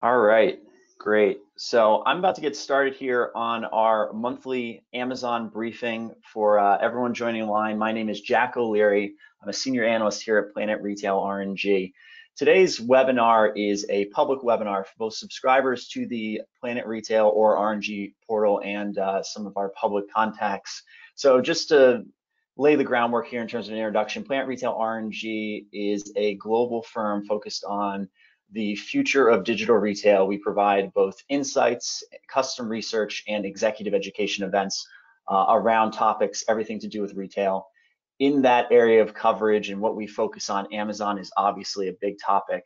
All right, great. So I'm about to get started here on our monthly Amazon briefing for everyone joining online. My name is Jack O'Leary. I'm a senior analyst here at Planet Retail RNG. Today's webinar is a public webinar for both subscribers to the Planet Retail or RNG portal and some of our public contacts. So just to lay the groundwork here in terms of an introduction, Planet Retail RNG is a global firm focused on the future of digital retail. We provide both insights, custom research, and executive education events around topics, everything to do with retail. In that area of coverage and what we focus on, Amazon is obviously a big topic.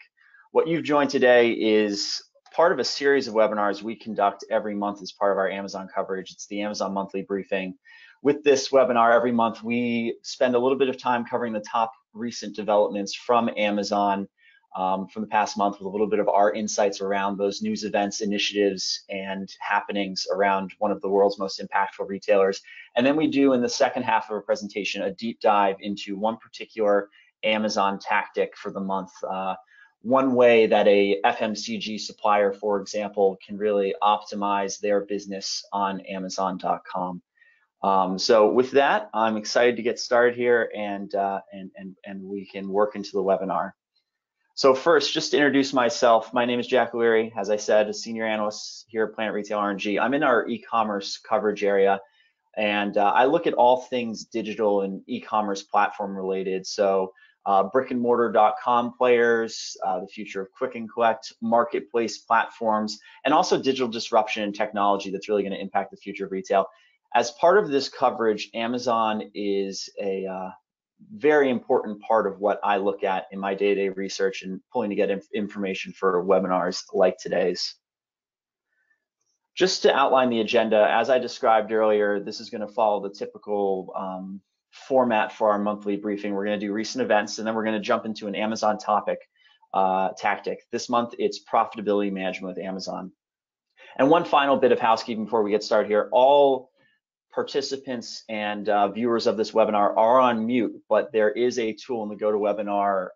What you've joined today is part of a series of webinars we conduct every month as part of our Amazon coverage. It's the Amazon Monthly Briefing. With this webinar every month, we spend a little bit of time covering the top recent developments from Amazon from the past month, with a little bit of our insights around those news events, initiatives, and happenings around one of the world's most impactful retailers. And then we do, in the second half of our presentation, a deep dive into one particular Amazon tactic for the month. One way that a FMCG supplier, for example, can really optimize their business on Amazon.com. So with that, I'm excited to get started here, and we can work into the webinar. So first, just to introduce myself, my name is Jack O'Leary, as I said, a senior analyst here at Planet Retail RNG. I'm in our e-commerce coverage area, and I look at all things digital and e-commerce platform related. So brick-and-mortar.com players, the future of click and collect, marketplace platforms, and also digital disruption and technology that's really going to impact the future of retail. As part of this coverage, Amazon is a very important part of what I look at in my day-to-day research and pulling together information for webinars like today's. Just to outline the agenda, as I described earlier, this is going to follow the typical format for our monthly briefing. We're going to do recent events, and then we're going to jump into an Amazon topic tactic. This month, it's profitability management with Amazon. And one final bit of housekeeping before we get started here. All participants and viewers of this webinar are on mute, but there is a tool in the GoToWebinar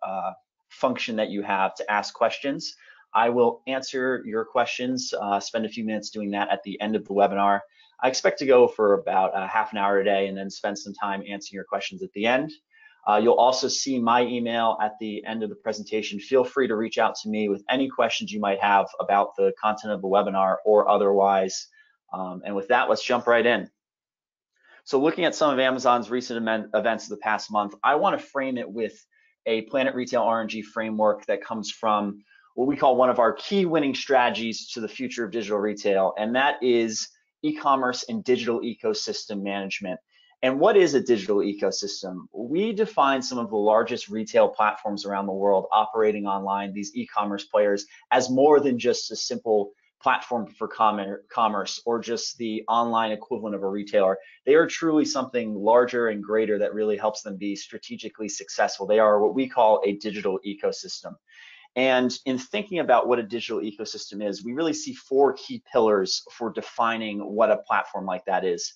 function that you have to ask questions. I will answer your questions, spend a few minutes doing that at the end of the webinar. I expect to go for about half an hour today and then spend some time answering your questions at the end. You'll also see my email at the end of the presentation. Feel free to reach out to me with any questions you might have about the content of the webinar or otherwise. And with that, let's jump right in. So looking at some of Amazon's recent events of the past month, I want to frame it with a Planet Retail RNG framework that comes from what we call one of our key winning strategies to the future of digital retail, and that is e-commerce and digital ecosystem management. And what is a digital ecosystem? We define some of the largest retail platforms around the world operating online, these e-commerce players, as more than just a simple platform for commerce or just the online equivalent of a retailer. They are truly something larger and greater that really helps them be strategically successful. They are what we call a digital ecosystem. And in thinking about what a digital ecosystem is, we really see four key pillars for defining what a platform like that is.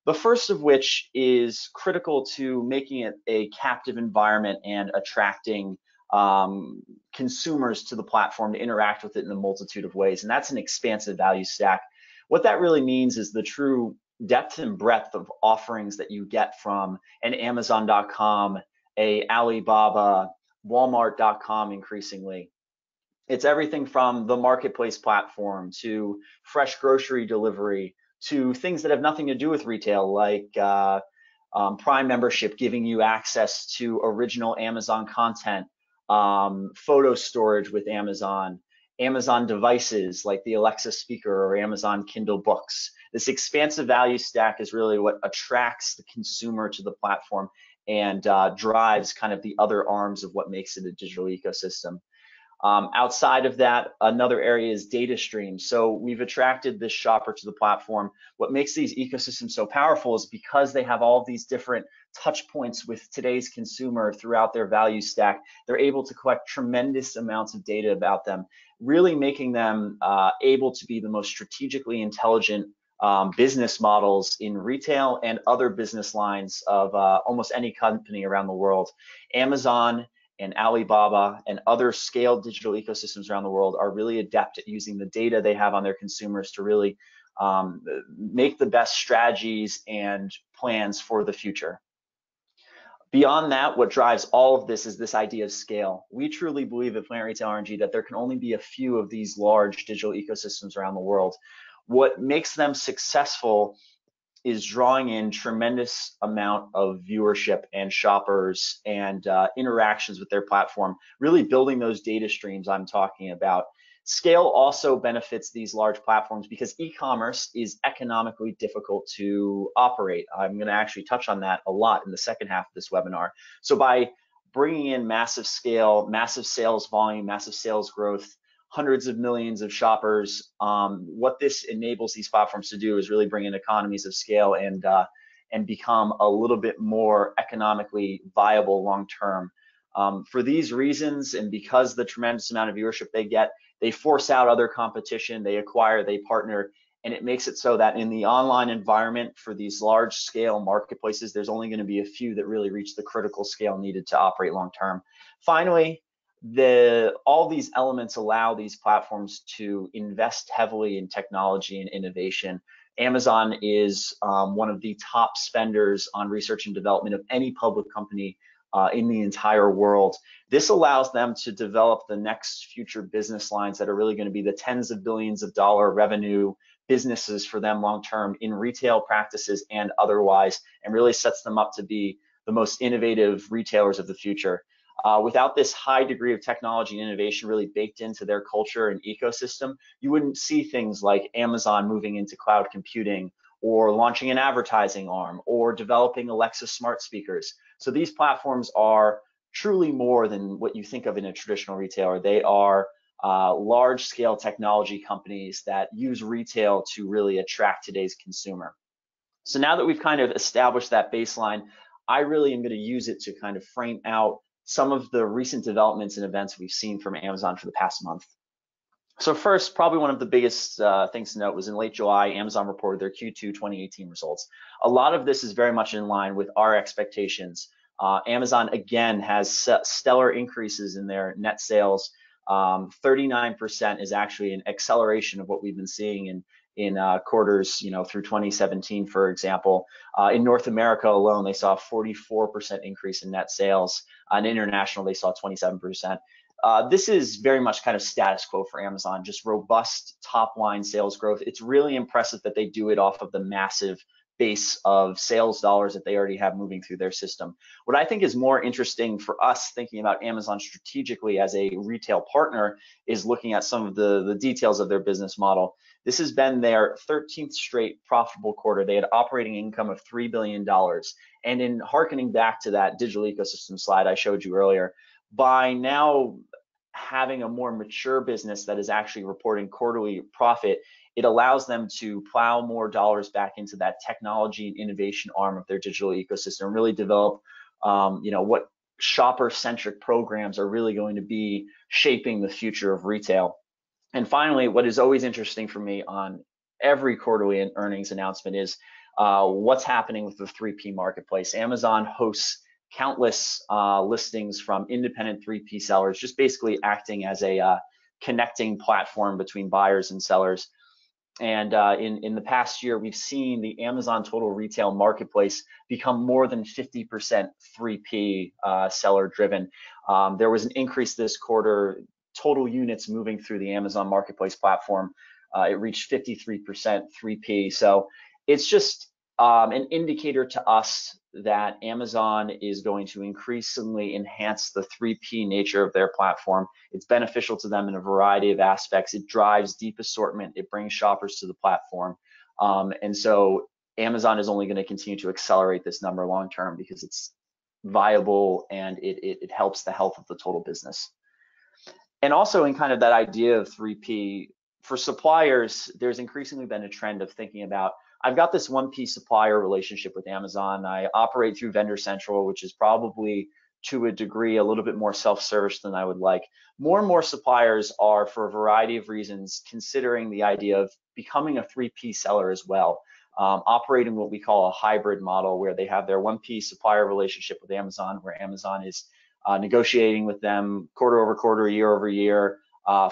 The first of which is critical to making it a captive environment and attracting consumers to the platform to interact with it in a multitude of ways, and that's an expansive value stack. What that really means is the true depth and breadth of offerings that you get from an Amazon.com, a Alibaba, Walmart.com increasingly. It's everything from the marketplace platform to fresh grocery delivery to things that have nothing to do with retail, like Prime membership giving you access to original Amazon content, photo storage with Amazon, Amazon devices like the Alexa speaker or Amazon Kindle books. This expansive value stack is really what attracts the consumer to the platform and drives kind of the other arms of what makes it a digital ecosystem. Outside of that, another area is data streams. So we've attracted this shopper to the platform. What makes these ecosystems so powerful is because they have all of these different touch points with today's consumer throughout their value stack, they're able to collect tremendous amounts of data about them, really making them able to be the most strategically intelligent business models in retail and other business lines of almost any company around the world. Amazon and Alibaba and other scaled digital ecosystems around the world are really adept at using the data they have on their consumers to really make the best strategies and plans for the future. Beyond that, what drives all of this is this idea of scale. We truly believe at PlanetRetail RNG that there can only be a few of these large digital ecosystems around the world. What makes them successful is drawing in tremendous amount of viewership and shoppers and interactions with their platform, really building those data streams I'm talking about. Scale also benefits these large platforms because e-commerce is economically difficult to operate. I'm going to actually touch on that a lot in the second half of this webinar. So by bringing in massive scale, massive sales volume, massive sales growth, hundreds of millions of shoppers, what this enables these platforms to do is really bring in economies of scale and become a little bit more economically viable long term. For these reasons, and because the tremendous amount of viewership they get, they force out other competition, they acquire, they partner, and it makes it so that in the online environment for these large scale marketplaces, there's only going to be a few that really reach the critical scale needed to operate long term. Finally, all these elements allow these platforms to invest heavily in technology and innovation. Amazon is one of the top spenders on research and development of any public company in the entire world. This allows them to develop the next future business lines that are really going to be the tens of billions of dollar revenue businesses for them long term in retail practices and otherwise, and really sets them up to be the most innovative retailers of the future. Without this high degree of technology and innovation really baked into their culture and ecosystem, you wouldn't see things like Amazon moving into cloud computing or launching an advertising arm or developing Alexa smart speakers. So these platforms are truly more than what you think of in a traditional retailer. They are large-scale technology companies that use retail to really attract today's consumer. So now that we've kind of established that baseline, I really am going to use it to kind of frame out some of the recent developments and events we've seen from Amazon for the past month. So first, probably one of the biggest things to note was in late July, Amazon reported their Q2 2018 results. A lot of this is very much in line with our expectations. Amazon, again, has stellar increases in their net sales. 39% is actually an acceleration of what we've been seeing in quarters, through 2017, for example. In North America alone, they saw a 44% increase in net sales. On international, they saw 27%. This is very much kind of status quo for Amazon, just robust top line sales growth. It's really impressive that they do it off of the massive base of sales dollars that they already have moving through their system. What I think is more interesting for us thinking about Amazon strategically as a retail partner is looking at some of the details of their business model. This has been their 13th straight profitable quarter. They had operating income of $3 billion. And in hearkening back to that digital ecosystem slide I showed you earlier, by now having a more mature business that is actually reporting quarterly profit, it allows them to plow more dollars back into that technology and innovation arm of their digital ecosystem and really develop what shopper-centric programs are really going to be shaping the future of retail. And finally, what is always interesting for me on every quarterly earnings announcement is what's happening with the 3P marketplace. Amazon hosts countless listings from independent 3P sellers, just basically acting as a connecting platform between buyers and sellers. And in the past year, we've seen the Amazon total retail marketplace become more than 50% 3P seller driven. There was an increase this quarter, total units moving through the Amazon marketplace platform. It reached 53% 3P. So it's just an indicator to us that Amazon is going to increasingly enhance the 3P nature of their platform. It's beneficial to them in a variety of aspects. It drives deep assortment. It brings shoppers to the platform. And so Amazon is only going to continue to accelerate this number long term because it's viable and it helps the health of the total business. And also in kind of that idea of 3P, for suppliers, there's increasingly been a trend of thinking about, I've got this 1P supplier relationship with Amazon. I operate through Vendor Central, which is probably to a degree a little bit more self-service than I would like. More and more suppliers are, for a variety of reasons, considering the idea of becoming a 3P seller as well, operating what we call a hybrid model where they have their 1P supplier relationship with Amazon, where Amazon is negotiating with them quarter over quarter, year over year,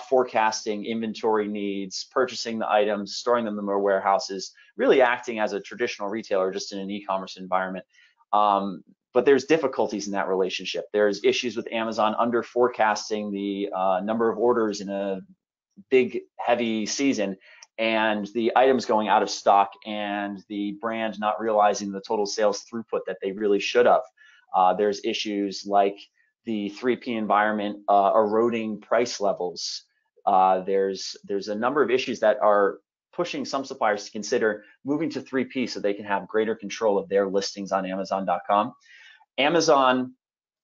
forecasting inventory needs, purchasing the items, storing them in their warehouses, really acting as a traditional retailer just in an e-commerce environment. But there's difficulties in that relationship. There's issues with Amazon under forecasting the number of orders in a big, heavy season, and the items going out of stock, and the brand not realizing the total sales throughput that they really should have. There's issues like the 3P environment eroding price levels. There's a number of issues that are pushing some suppliers to consider moving to 3P so they can have greater control of their listings on Amazon.com. Amazon,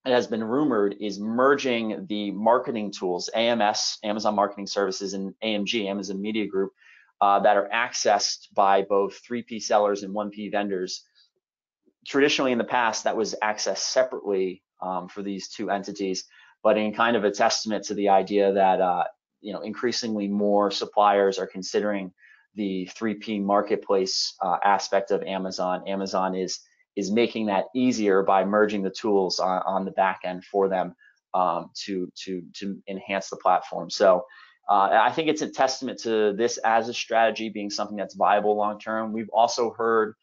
it has been rumored, is merging the marketing tools, AMS, Amazon Marketing Services, and AMG, Amazon Media Group, that are accessed by both 3P sellers and 1P vendors. Traditionally in the past, that was accessed separately for these two entities, but in kind of a testament to the idea that increasingly more suppliers are considering the 3P marketplace aspect of Amazon. Amazon is making that easier by merging the tools on the back end for them to enhance the platform. So I think it's a testament to this as a strategy being something that's viable long term. We've also heard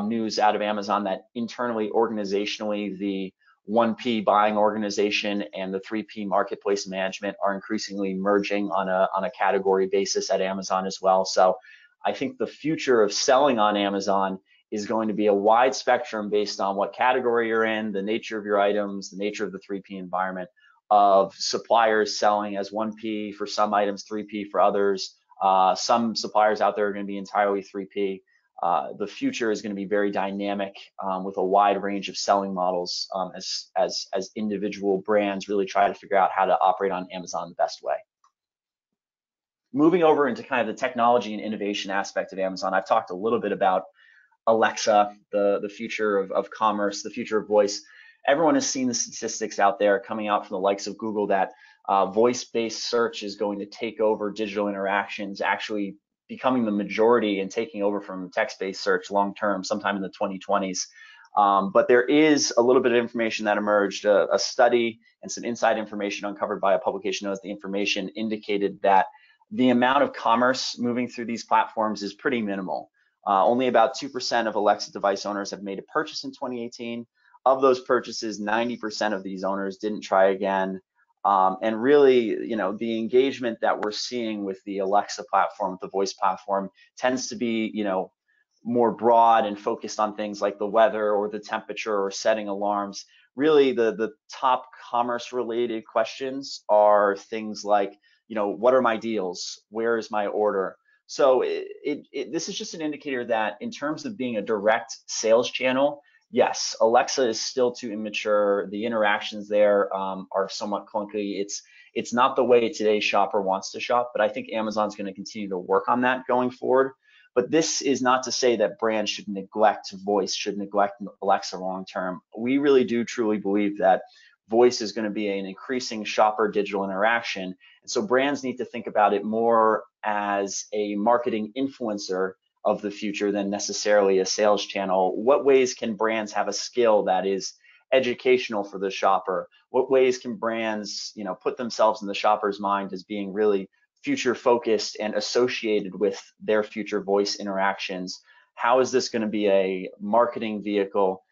news out of Amazon that internally, organizationally, the 1P buying organization and the 3P marketplace management are increasingly merging on a category basis at Amazon as well. So I think the future of selling on Amazon is going to be a wide spectrum based on what category you're in, the nature of your items, the nature of the 3P environment, of suppliers selling as 1P for some items, 3P for others. Some suppliers out there are going to be entirely 3P. The future is going to be very dynamic with a wide range of selling models as individual brands really try to figure out how to operate on Amazon the best way. Moving over into kind of the technology and innovation aspect of Amazon, I've talked a little bit about Alexa, the future of commerce, the future of voice. Everyone has seen the statistics out there coming out from the likes of Google that voice-based search is going to take over digital interactions, actually becoming the majority and taking over from text-based search long-term, sometime in the 2020s. But there is a little bit of information that emerged. A study and some inside information uncovered by a publication known as The Information indicated that the amount of commerce moving through these platforms is pretty minimal. Only about 2% of Alexa device owners have made a purchase in 2018. Of those purchases, 90% of these owners didn't try again. And really, the engagement that we're seeing with the Alexa platform, the voice platform, tends to be, more broad and focused on things like the weather or the temperature or setting alarms. Really, the top commerce-related questions are things like, what are my deals? Where is my order? So this is just an indicator that in terms of being a direct sales channel, yes, Alexa is still too immature. The interactions there are somewhat clunky. It's not the way today's shopper wants to shop, but I think Amazon's going to continue to work on that going forward. But this is not to say that brands should neglect voice, should neglect Alexa long term. We really do truly believe that voice is going to be an increasing shopper digital interaction. And so brands need to think about it more as a marketing influencer of the future than necessarily a sales channel. What ways can brands have a skill that is educational for the shopper? What ways can brands, put themselves in the shopper's mind as being really future focused and associated with their future voice interactions? How is this going to be a marketing vehicle?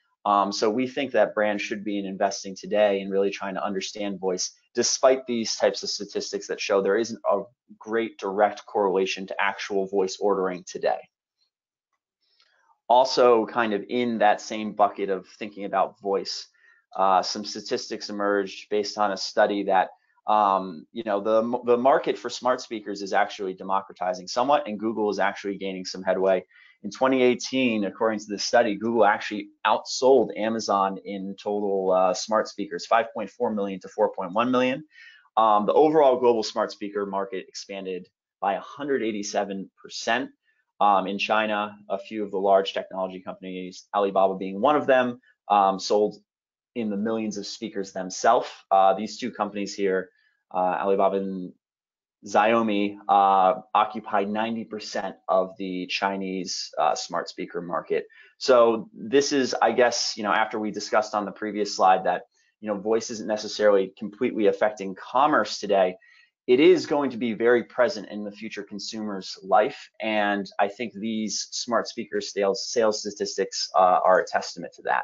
So we think that brands should be investing today in really trying to understand voice, despite these types of statistics that show there isn't a great direct correlation to actual voice ordering today. Also, kind of in that same bucket of thinking about voice, some statistics emerged based on a study that the market for smart speakers is actually democratizing somewhat, and Google is actually gaining some headway. In 2018, according to this study, Google actually outsold Amazon in total smart speakers, 5.4 million to 4.1 million. The overall global smart speaker market expanded by 187%. In China, a few of the large technology companies, Alibaba being one of them, sold in the millions of speakers themselves. These two companies here, Alibaba and Xiaomi, occupy 90% of the Chinese smart speaker market. So this is, I guess, after we discussed on the previous slide that, voice isn't necessarily completely affecting commerce today, it is going to be very present in the future consumer's life. And I think these smart speaker sales statistics are a testament to that.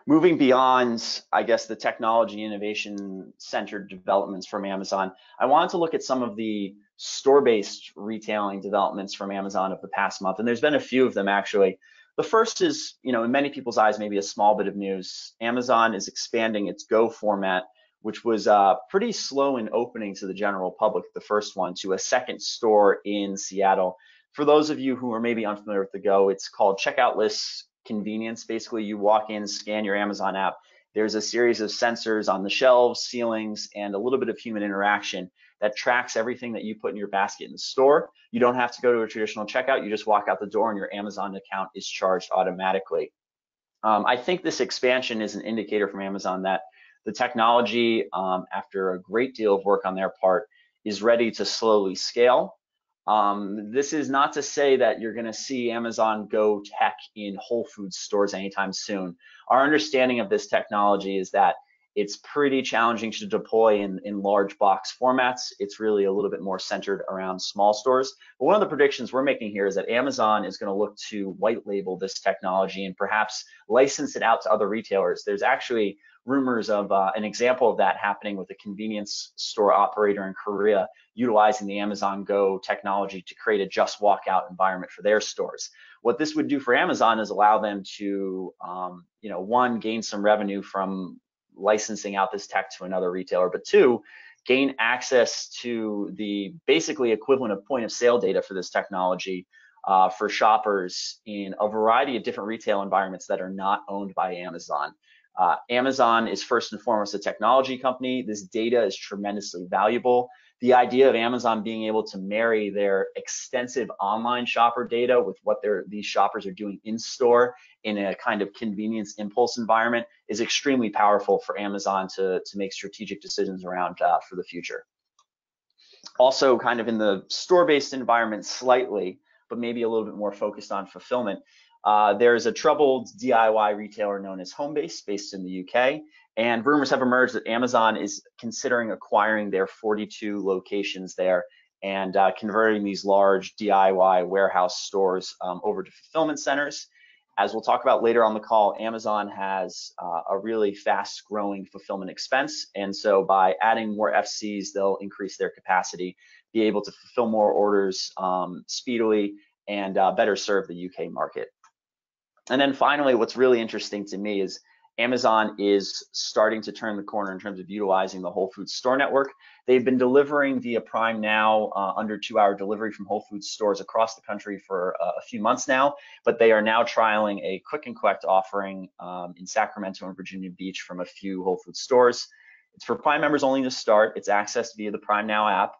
Moving beyond, I guess, the technology innovation centered developments from Amazon, I wanted to look at some of the store-based retailing developments from Amazon of the past month. And there's been a few of them actually. The first is, in many people's eyes, maybe a small bit of news. Amazon is expanding its Go format, which was pretty slow in opening to the general public, the first one, to a second store in Seattle. For those of you who are maybe unfamiliar with the Go, it's called checkout lists convenience. Basically, you walk in, scan your Amazon app. There's a series of sensors on the shelves, ceilings, and a little bit of human interaction that tracks everything that you put in your basket in the store. You don't have to go to a traditional checkout. You just walk out the door and your Amazon account is charged automatically. I think this expansion is an indicator from Amazon that the technology, after a great deal of work on their part, is ready to slowly scale. This is not to say that you're going to see Amazon Go tech in Whole Foods stores anytime soon. Our understanding of this technology is that it's pretty challenging to deploy in large box formats. It's really a little bit more centered around small stores. But one of the predictions we're making here is that Amazon is going to look to white label this technology and perhaps license it out to other retailers. There's actually rumors of an example of that happening with a convenience store operator in Korea utilizing the Amazon Go technology to create a just walkout environment for their stores. What this would do for Amazon is allow them to, one, gain some revenue from licensing out this tech to another retailer, but two, gain access to the basically equivalent of point of sale data for this technology for shoppers in a variety of different retail environments that are not owned by Amazon. Amazon is first and foremost a technology company. This data is tremendously valuable. The idea of Amazon being able to marry their extensive online shopper data with what these shoppers are doing in store in a kind of convenience impulse environment is extremely powerful for Amazon to make strategic decisions around for the future. Also, kind of in the store-based environment slightly, but maybe a little bit more focused on fulfillment. There's a troubled DIY retailer known as Homebase based in the UK, and rumors have emerged that Amazon is considering acquiring their 42 locations there and converting these large DIY warehouse stores over to fulfillment centers. As we'll talk about later on the call, Amazon has a really fast growing fulfillment expense, and so by adding more FCs, they'll increase their capacity, be able to fulfill more orders speedily, and better serve the UK market. And then finally, what's really interesting to me is Amazon is starting to turn the corner in terms of utilizing the Whole Foods store network. They've been delivering via Prime Now under 2-hour delivery from Whole Foods stores across the country for a few months now, but they are now trialing a click and collect offering in Sacramento and Virginia Beach from a few Whole Foods stores. It's for Prime members only to start. It's accessed via the Prime Now app.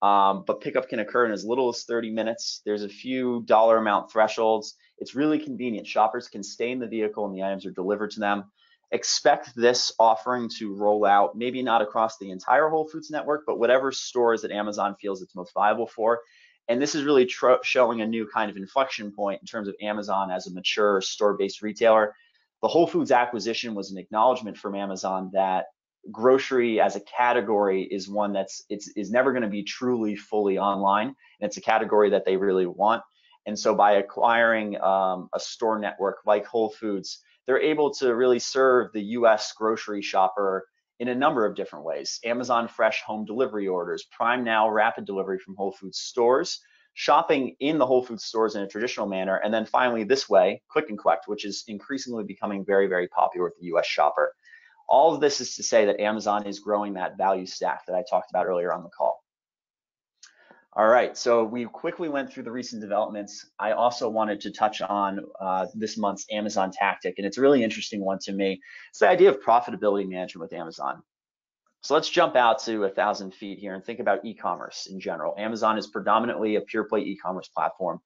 But pickup can occur in as little as 30 minutes. There's a few dollar amount thresholds. It's really convenient. Shoppers can stay in the vehicle and the items are delivered to them. Expect this offering to roll out, maybe not across the entire Whole Foods network, but whatever stores that Amazon feels it's most viable for. And this is really showing a new kind of inflection point in terms of Amazon as a mature store-based retailer. The Whole Foods acquisition was an acknowledgement from Amazon that grocery as a category is one is never going to be truly fully online, and it's a category that they really want. And so by acquiring a store network like Whole Foods, they're able to really serve the US grocery shopper in a number of different ways. Amazon Fresh home delivery orders, Prime Now rapid delivery from Whole Foods stores, shopping in the Whole Foods stores in a traditional manner, and then finally this way, click and collect, which is increasingly becoming very, very popular with the US shopper. All of this is to say that Amazon is growing that value stack that I talked about earlier on the call. All right, so we quickly went through the recent developments. I also wanted to touch on this month's Amazon tactic, and it's a really interesting one to me. It's the idea of profitability management with Amazon. So let's jump out to 1,000 feet here and think about e-commerce in general. Amazon is predominantly a pure play e-commerce platform.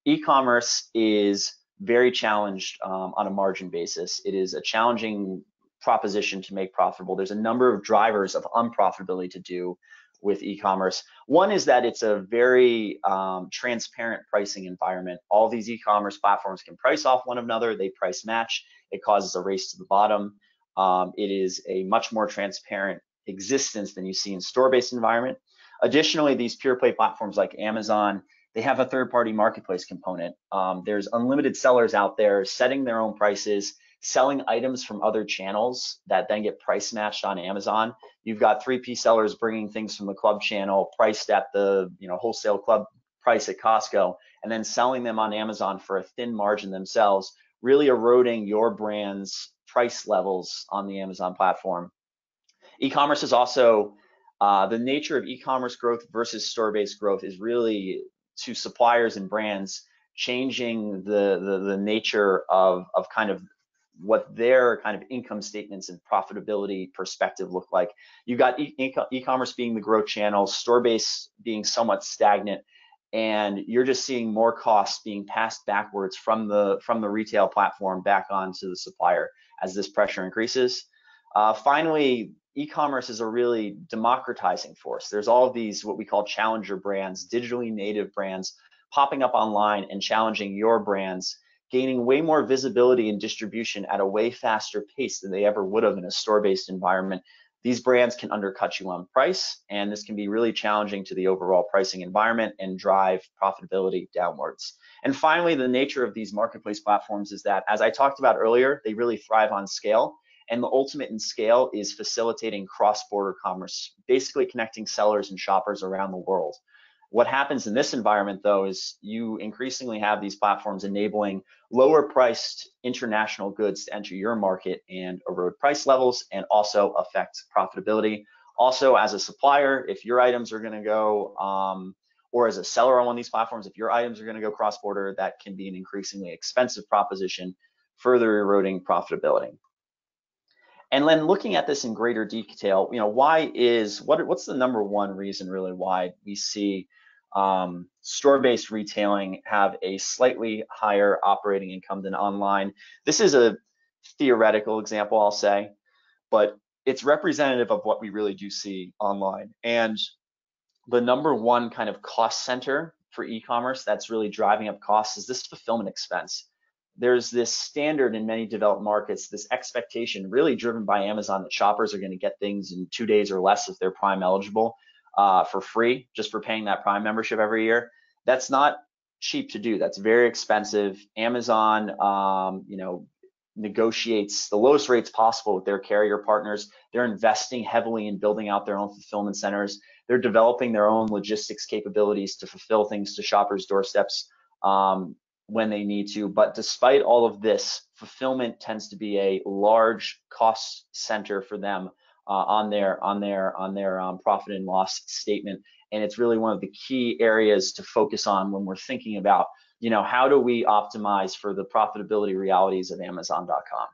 E-commerce is very challenged on a margin basis. It is a challenging proposition to make profitable. There's a number of drivers of unprofitability to do with e-commerce. One is that it's a very transparent pricing environment. All these e-commerce platforms can price off one another. They price match. It causes a race to the bottom. It is a much more transparent existence than you see in store-based environment. Additionally, these pure play platforms like Amazon, they have a third-party marketplace component. There's unlimited sellers out there setting their own prices, selling items from other channels that then get price matched on Amazon. You've got 3P sellers bringing things from the club channel priced at the wholesale club price at Costco, and then selling them on Amazon for a thin margin themselves, really eroding your brand's price levels on the Amazon platform. E-commerce is also the nature of e-commerce growth versus store-based growth is really, to suppliers and brands, changing the nature of kind of what their kind of income statements and profitability perspective look like. You've got e-commerce being the growth channel, store-based being somewhat stagnant, and you're just seeing more costs being passed backwards from the retail platform back onto the supplier as this pressure increases. Finally, e-commerce is a really democratizing force. There's all of these what we call challenger brands, digitally native brands, popping up online and challenging your brands, gaining way more visibility and distribution at a way faster pace than they ever would have in a store-based environment. These brands can undercut you on price, and this can be really challenging to the overall pricing environment and drive profitability downwards. And finally, the nature of these marketplace platforms is that, as I talked about earlier, they really thrive on scale. And the ultimate in scale is facilitating cross-border commerce, basically connecting sellers and shoppers around the world. What happens in this environment, though, is you increasingly have these platforms enabling lower priced international goods to enter your market and erode price levels and also affect profitability. Also, as a supplier, if your items are going to go, or as a seller on one of these platforms, if your items are going to go cross-border, that can be an increasingly expensive proposition, further eroding profitability. And then looking at this in greater detail, what's the number one reason really why we see store-based retailing have a slightly higher operating income than online? This is a theoretical example, I'll say, but it's representative of what we really do see online. And the number one kind of cost center for e-commerce that's really driving up costs is this fulfillment expense. There's this standard in many developed markets, this expectation really driven by Amazon that shoppers are going to get things in 2 days or less if they're Prime eligible for free, just for paying that Prime membership every year. That's not cheap to do. That's very expensive. Amazon, negotiates the lowest rates possible with their carrier partners. They're investing heavily in building out their own fulfillment centers. They're developing their own logistics capabilities to fulfill things to shoppers' doorsteps when they need to. But despite all of this, fulfillment tends to be a large cost center for them on their profit and loss statement. And it's really one of the key areas to focus on when we're thinking about, how do we optimize for the profitability realities of Amazon.com.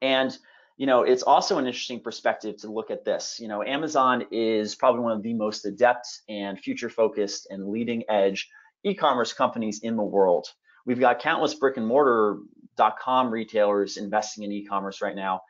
And it's also an interesting perspective to look at this. Amazon is probably one of the most adept and future-focused and leading-edge e-commerce companies in the world. We've got countless brick and mortar.com retailers investing in e-commerce right now.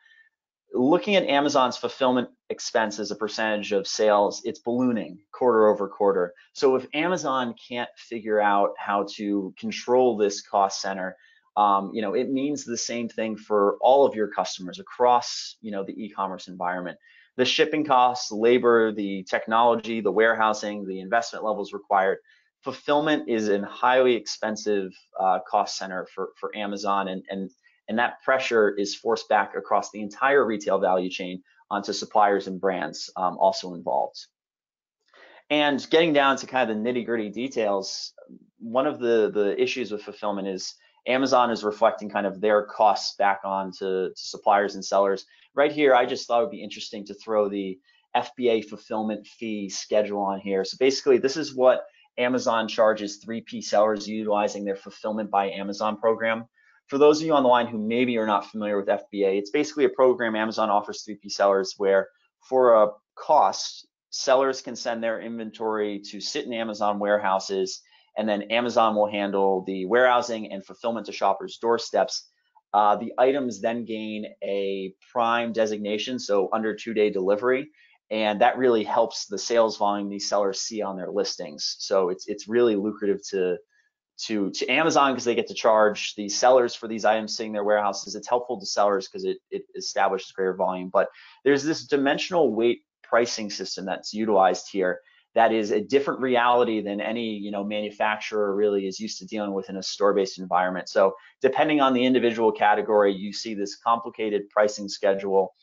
Looking at Amazon's fulfillment expense as a percentage of sales, it's ballooning quarter over quarter. So if Amazon can't figure out how to control this cost center, it means the same thing for all of your customers across, the e-commerce environment. The shipping costs, the labor, the technology, the warehousing, the investment levels required. Fulfillment is a highly expensive cost center for Amazon, and that pressure is forced back across the entire retail value chain onto suppliers and brands also involved. And getting down to kind of the nitty-gritty details, one of the issues with fulfillment is Amazon is reflecting kind of their costs back on to suppliers and sellers. Right here, I just thought it would be interesting to throw the FBA fulfillment fee schedule on here. So basically, this is what Amazon charges 3P sellers utilizing their Fulfillment by Amazon program. For those of you on the line who maybe are not familiar with FBA, it's basically a program Amazon offers 3P sellers where for a cost, sellers can send their inventory to sit in Amazon warehouses, and then Amazon will handle the warehousing and fulfillment to shoppers' doorsteps. The items then gain a Prime designation, so under 2-day delivery, and that really helps the sales volume these sellers see on their listings. So it's really lucrative to to Amazon because they get to charge the sellers for these items sitting in their warehouses. It's helpful to sellers because it establishes greater volume. But there's this dimensional weight pricing system that's utilized here that is a different reality than any manufacturer really is used to dealing with in a store-based environment. So depending on the individual category, you see this complicated pricing schedule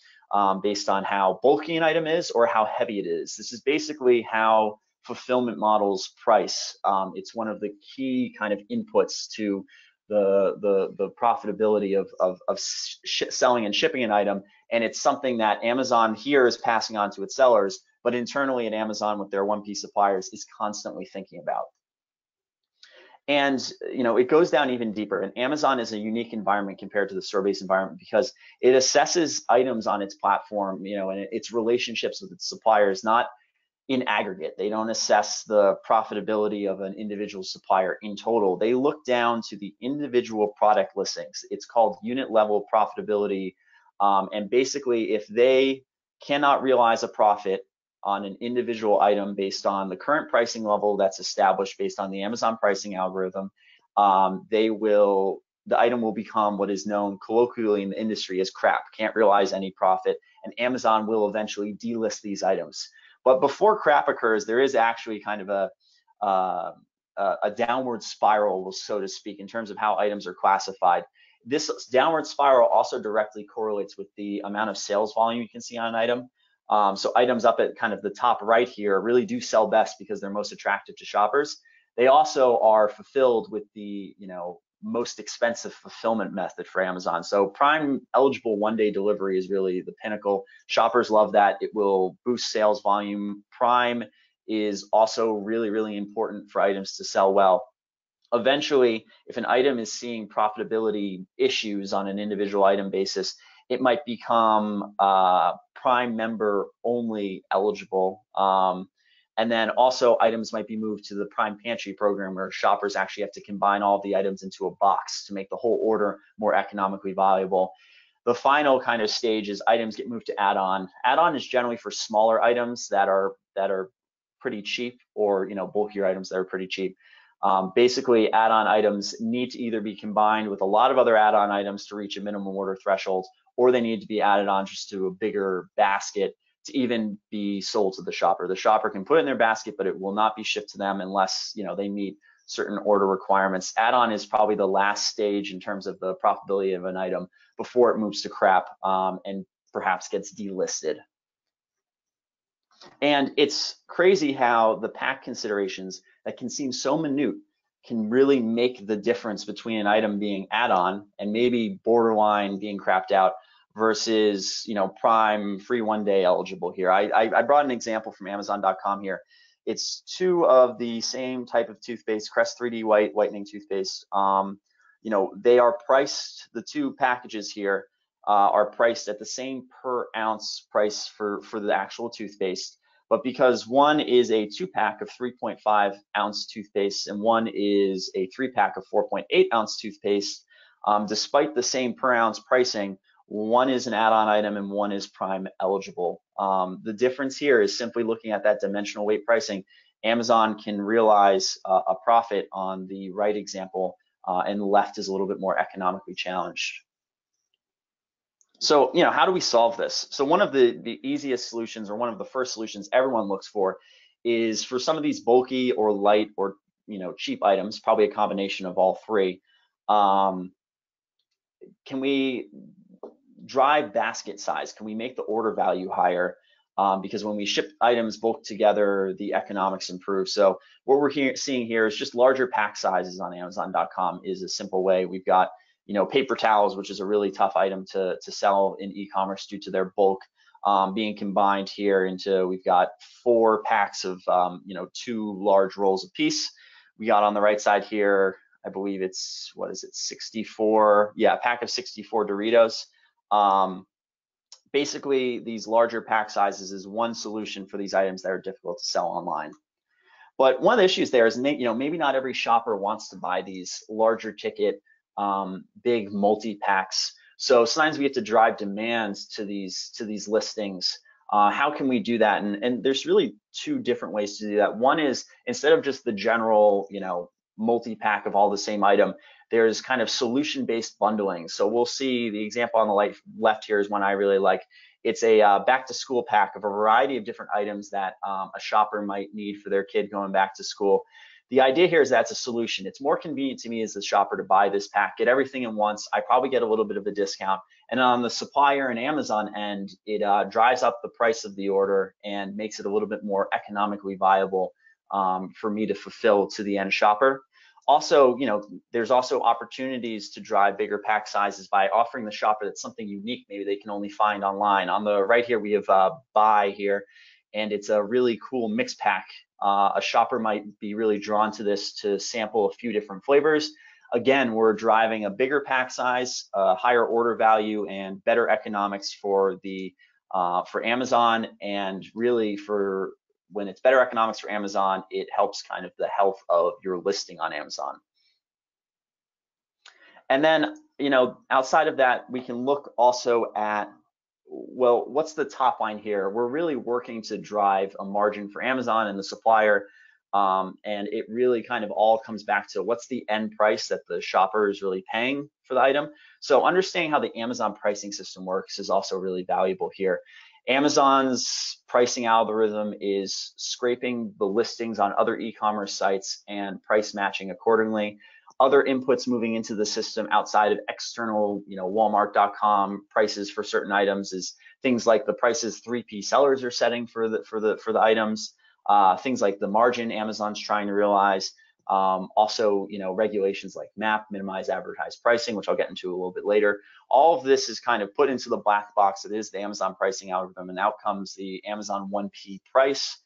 based on how bulky an item is or how heavy it is. This is basically how fulfillment models price. It's one of the key kind of inputs to the profitability of selling and shipping an item, and it's something that Amazon here is passing on to its sellers, but internally at Amazon with their 1P suppliers is constantly thinking about. And it goes down even deeper. And Amazon is a unique environment compared to the store-based environment because it assesses items on its platform, and its relationships with its suppliers, not in aggregate. They don't assess the profitability of an individual supplier in total. They look down to the individual product listings. It's called unit level profitability. And basically, if they cannot realize a profit on an individual item based on the current pricing level that's established based on the Amazon pricing algorithm, the item will become what is known colloquially in the industry as crap, can't realize any profit, and Amazon will eventually delist these items. But before crap occurs, there is actually kind of a downward spiral, so to speak, in terms of how items are classified. This downward spiral also directly correlates with the amount of sales volume you can see on an item. So items up at kind of the top right here really do sell best because they're most attractive to shoppers. They also are fulfilled with the most expensive fulfillment method for Amazon. So Prime eligible one-day delivery is really the pinnacle. Shoppers love that. It will boost sales volume. Prime is also really, really important for items to sell well. Eventually, if an item is seeing profitability issues on an individual item basis, it might become Prime member only eligible. And then also items might be moved to the Prime Pantry program where shoppers actually have to combine all the items into a box to make the whole order more economically valuable. The final kind of stage is items get moved to add-on. Add-on is generally for smaller items that are pretty cheap, or bulkier items that are pretty cheap. Basically, add-on items need to either be combined with a lot of other add-on items to reach a minimum order threshold, or they need to be added on just to a bigger basket to even be sold to the shopper. The shopper can put it in their basket, but it will not be shipped to them unless they meet certain order requirements. Add-on is probably the last stage in terms of the profitability of an item before it moves to crap and perhaps gets delisted. And it's crazy how the pack considerations that can seem so minute can really make the difference between an item being add-on and maybe borderline being crapped out versus Prime free one day eligible here. I brought an example from Amazon.com here. It's two of the same type of toothpaste, Crest 3D whitening toothpaste. They are priced, the two packages here are priced at the same per ounce price for the actual toothpaste. But because one is a 2-pack of 3.5 ounce toothpaste and one is a 3-pack of 4.8 ounce toothpaste, despite the same per ounce pricing, one is an add-on item and one is Prime eligible. The difference here is simply looking at that dimensional weight pricing. Amazon can realize a profit on the right example, and the left is a little bit more economically challenged. So, how do we solve this? So one of the easiest solutions, or one of the first solutions everyone looks for, is for some of these bulky or light or cheap items, probably a combination of all three. Can we drive basket size? Can we make the order value higher? Because when we ship items bulk together, the economics improve. So what we're seeing here is just larger pack sizes on Amazon.com is a simple way. We've got paper towels, which is a really tough item to sell in e-commerce due to their bulk, being combined here into, we've got 4 packs of 2 large rolls apiece. We got on the right side here, I believe it's, 64, yeah, a pack of 64 Doritos. Basically, these larger pack sizes is one solution for these items that are difficult to sell online. But one of the issues there is, maybe not every shopper wants to buy these larger ticket, big multi-packs. So sometimes we have to drive demand to these listings. How can we do that? And there's really 2 different ways to do that. One is, instead of just the general, multi-pack of all the same item. There's kind of solution-based bundling. So we'll see the example on the left here is one I really like. It's a back-to-school pack of a variety of different items that a shopper might need for their kid going back to school. The idea here is that's a solution. It's more convenient to me as the shopper to buy this pack, get everything in once. I probably get a little bit of a discount. And on the supplier and Amazon end, it drives up the price of the order and makes it a little bit more economically viable for me to fulfill to the end shopper. Also, there's also opportunities to drive bigger pack sizes by offering the shopper that's something unique, maybe they can only find online. On the right here, we have buy here, and it's a really cool mix pack. A shopper might be really drawn to this to sample a few different flavors. Again, we're driving a bigger pack size, higher order value, and better economics for Amazon, and really for when it's better economics for Amazon, it helps kind of the health of your listing on Amazon. And then, outside of that, we can look also at, well, what's the top line here? We're really working to drive a margin for Amazon and the supplier. And it really kind of all comes back to what's the end price that the shopper is really paying for the item. So understanding how the Amazon pricing system works is also really valuable here. Amazon's pricing algorithm is scraping the listings on other e-commerce sites and price matching accordingly. Other inputs moving into the system outside of external, Walmart.com prices for certain items is things like the prices 3P sellers are setting for the items, things like the margin Amazon's trying to realize. Also, regulations like MAP, minimize advertised pricing, which I'll get into a little bit later. All of this is kind of put into the black box that is the Amazon pricing algorithm, and out comes the Amazon 1P price.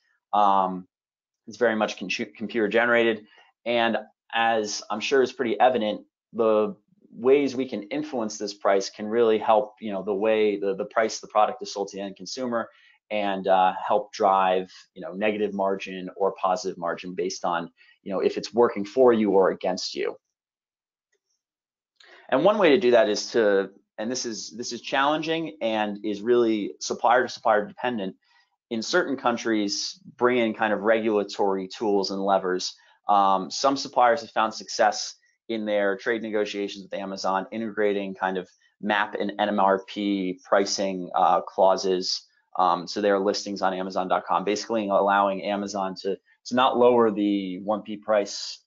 It's very much computer generated, and as I'm sure is pretty evident, the ways we can influence this price can really help, the way the price the product is sold to the end consumer, and help drive, negative margin or positive margin based on, if it's working for you or against you. And one way to do that is and this is challenging and is really supplier to supplier dependent. In certain countries, bring in kind of regulatory tools and levers. Some suppliers have found success in their trade negotiations with Amazon, integrating kind of MAP and NMRP pricing clauses to their listings on Amazon.com, basically allowing Amazon to not lower the 1P price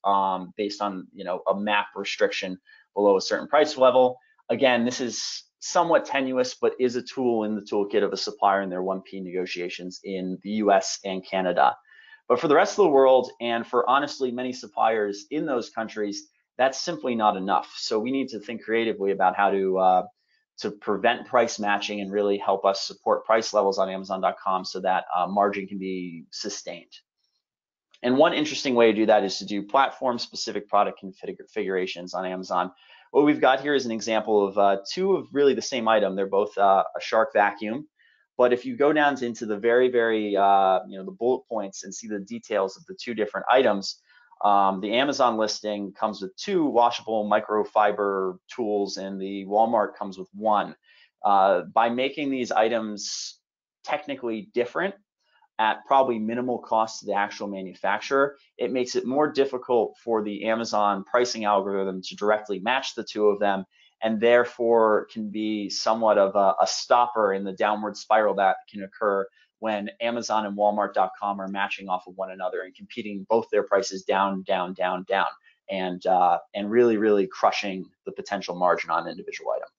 based on a MAP restriction below a certain price level. Again, this is somewhat tenuous, but is a tool in the toolkit of a supplier in their 1P negotiations in the US and Canada. But for the rest of the world, and for honestly many suppliers in those countries, that's simply not enough. So we need to think creatively about how to prevent price matching and really help us support price levels on Amazon.com so that margin can be sustained. And one interesting way to do that is to do platform-specific product configurations on Amazon. What we've got here is an example of two of really the same item. They're both a Shark vacuum. But if you go down into the very, the bullet points and see the details of the two different items, the Amazon listing comes with two washable microfiber tools, and the Walmart comes with one. By making these items technically different at probably minimal cost to the actual manufacturer, it makes it more difficult for the Amazon pricing algorithm to directly match the two of them, and therefore can be somewhat of a stopper in the downward spiral that can occur when Amazon and Walmart.com are matching off of one another and competing both their prices down, down, down, down, and really, really crushing the potential margin on an individual item.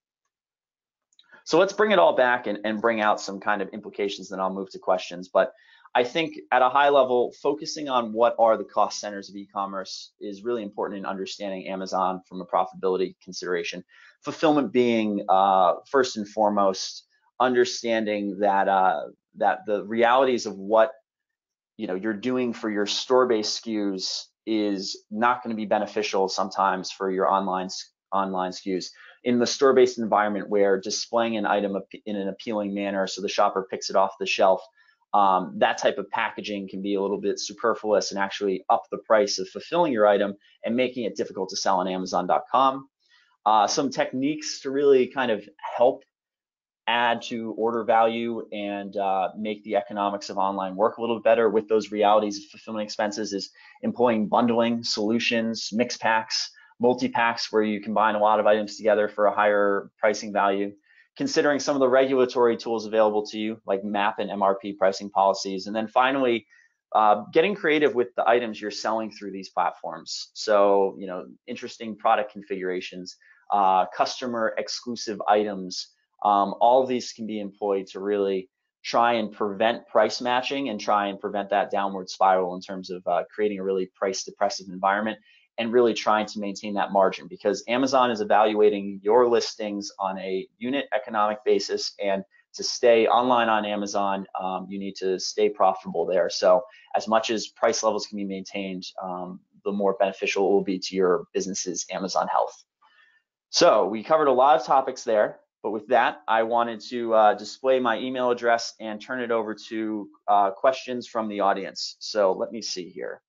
So let's bring it all back and bring out some kind of implications, then I'll move to questions. But I think at a high level, focusing on what are the cost centers of e-commerce is really important in understanding Amazon from a profitability consideration. Fulfillment being first and foremost, understanding that that the realities of what you're doing for your store-based SKUs is not going to be beneficial sometimes for your online SKUs. In the store-based environment where displaying an item in an appealing manner so the shopper picks it off the shelf, that type of packaging can be a little bit superfluous and actually up the price of fulfilling your item and making it difficult to sell on Amazon.com. Some techniques to really kind of help add to order value and make the economics of online work a little better with those realities of fulfillment expenses is employing bundling solutions, mix packs, multi-packs where you combine a lot of items together for a higher pricing value, considering some of the regulatory tools available to you like MAP and MRP pricing policies, and then finally getting creative with the items you're selling through these platforms. So, interesting product configurations, customer exclusive items, all of these can be employed to really try and prevent price matching and try and prevent that downward spiral in terms of creating a really price depressive environment and really trying to maintain that margin, because Amazon is evaluating your listings on a unit economic basis, and to stay online on Amazon, you need to stay profitable there. So as much as price levels can be maintained, the more beneficial it will be to your business's Amazon health. So we covered a lot of topics there, but with that, I wanted to display my email address and turn it over to questions from the audience. So let me see here.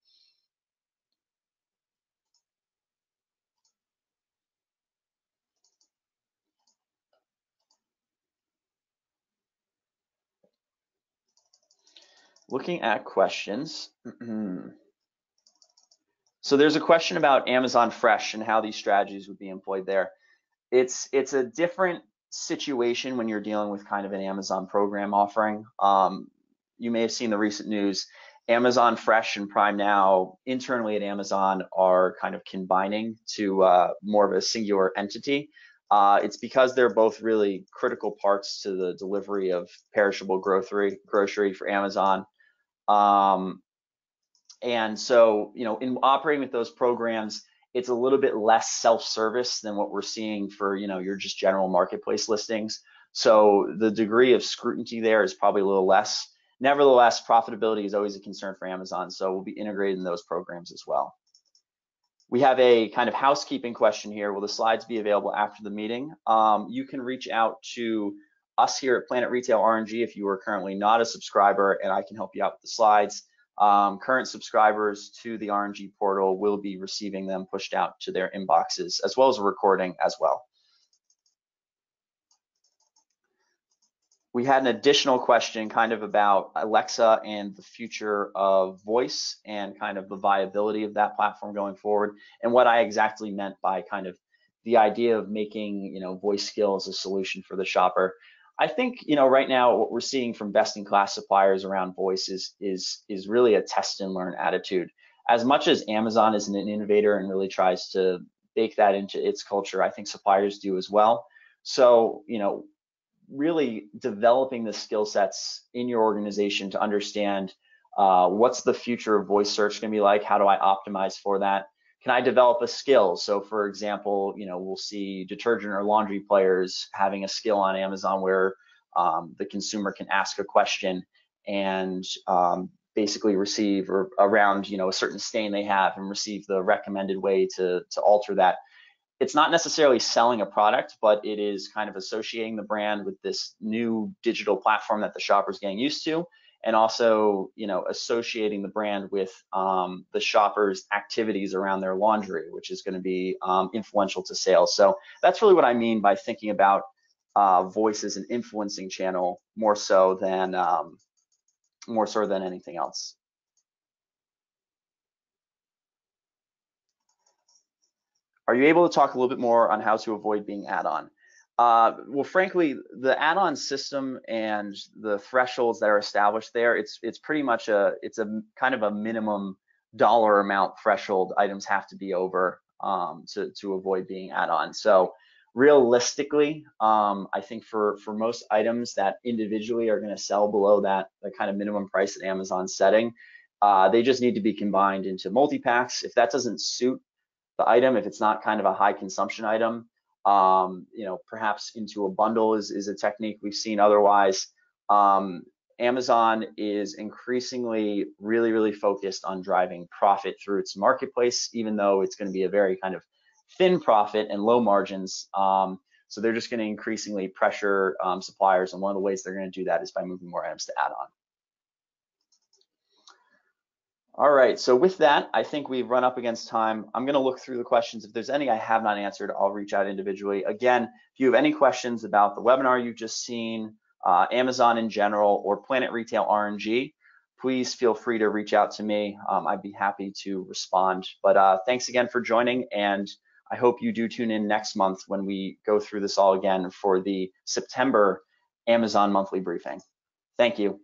Looking at questions. So there's a question about Amazon Fresh and how these strategies would be employed there. It's a different situation when you're dealing with kind of an Amazon program offering. You may have seen the recent news. Amazon Fresh and Prime Now internally at Amazon are kind of combining to more of a singular entity. It's because they're both really critical parts to the delivery of perishable grocery for Amazon. And so, in operating with those programs, it's a little bit less self-service than what we're seeing for, your just general marketplace listings. So the degree of scrutiny there is probably a little less. Nevertheless, profitability is always a concern for Amazon, so we'll be integrated in those programs as well. We have a kind of housekeeping question here. Will the slides be available after the meeting? You can reach out to us here at PlanetRetail RNG if you are currently not a subscriber, and I can help you out with the slides. Current subscribers to the RNG portal will be receiving them pushed out to their inboxes, as well as a recording as well. We had an additional question kind of about Alexa and the future of voice and kind of the viability of that platform going forward, and what I exactly meant by kind of the idea of making, voice skills a solution for the shopper. I think, right now what we're seeing from best-in-class suppliers around voice is really a test and learn attitude. As much as Amazon is an innovator and really tries to bake that into its culture, I think suppliers do as well. So, really developing the skill sets in your organization to understand what's the future of voice search going to be like, how do I optimize for that? Can I develop a skill? So for example, we'll see detergent or laundry players having a skill on Amazon where the consumer can ask a question and basically receive or around, a certain stain they have and receive the recommended way to alter that. It's not necessarily selling a product, but it is kind of associating the brand with this new digital platform that the shopper's getting used to, and also, associating the brand with the shopper's activities around their laundry, which is going to be influential to sales. So that's really what I mean by thinking about voice as an influencing channel more so than anything else. Are you able to talk a little bit more on how to avoid being add-on? Well, frankly, the add-on system and the thresholds that are established there, it's pretty much a kind of a minimum dollar amount threshold items have to be over to avoid being add-on. So realistically, I think for most items that individually are going to sell below the kind of minimum price that Amazon's setting, they just need to be combined into multi-packs. If that doesn't suit the item, if it's not kind of a high consumption item, perhaps into a bundle is a technique we've seen. Otherwise, Amazon is increasingly really focused on driving profit through its marketplace, even though it's going to be a very kind of thin profit and low margins. So they're just going to increasingly pressure suppliers, and one of the ways they're going to do that is by moving more items to add-on. All right, so with that, I think we've run up against time. I'm gonna look through the questions. If there's any I have not answered, I'll reach out individually. Again, if you have any questions about the webinar you've just seen, Amazon in general, or Planet Retail RNG, please feel free to reach out to me. I'd be happy to respond. But thanks again for joining, and I hope you do tune in next month when we go through this all again for the September Amazon monthly briefing. Thank you.